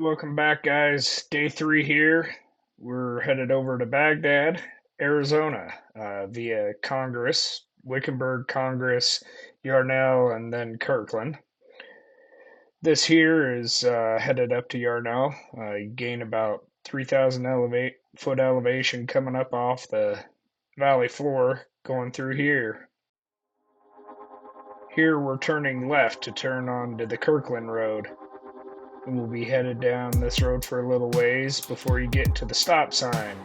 Welcome back, guys. Day 3 here. We're headed over to Bagdad, Arizona, via Congress, Wickenburg, Congress, Yarnell, and then Kirkland. This here is headed up to Yarnell. You gain about 3,000 foot elevation coming up off the valley floor going through here. Here we're turning left to turn onto the Kirkland Road. We'll be headed down this road for a little ways before you get to the stop sign.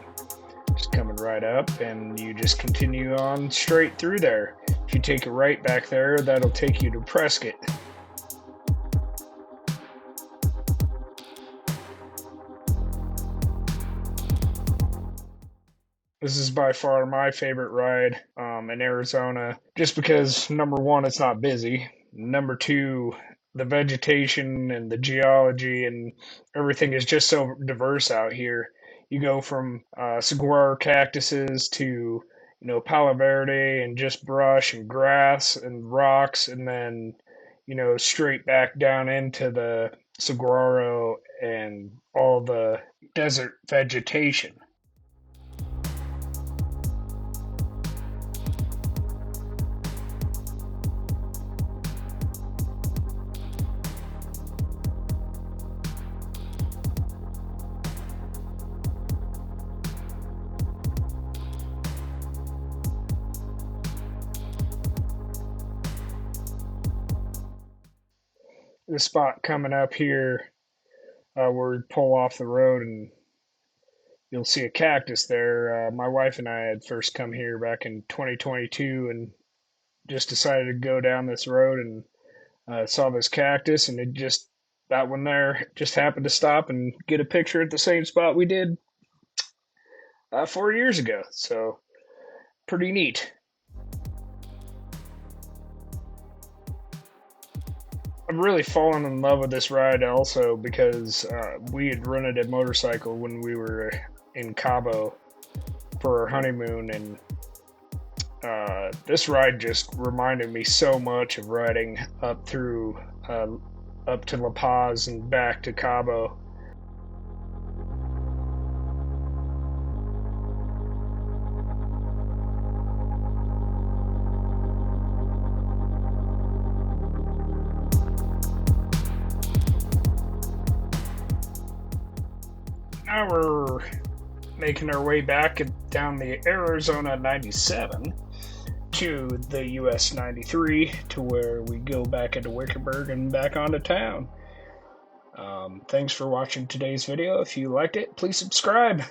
Just coming right up, and you just continue on straight through there. If you take a right back there, that'll take you to Prescott. This is by far my favorite ride in Arizona, just because number one, it's not busy. Number two, the vegetation and the geology and everything is just so diverse out here. You go from saguaro cactuses to Palo Verde and just brush and grass and rocks, and then straight back down into the saguaro and all the desert vegetation. The spot coming up here where we pull off the road, and you'll see a cactus there. My wife and I had first come here back in 2022 and just decided to go down this road and saw this cactus, and that one there just happened to stop and get a picture at the same spot we did 4 years ago. So pretty neat. I'm really fallen in love with this ride also because we had rented a motorcycle when we were in Cabo for our honeymoon, and this ride just reminded me so much of riding up to La Paz and back to Cabo. Now we're making our way back down the Arizona 97 to the US 93 to where we go back into Wickenburg and back onto town. Thanks for watching today's video. If you liked it, please subscribe.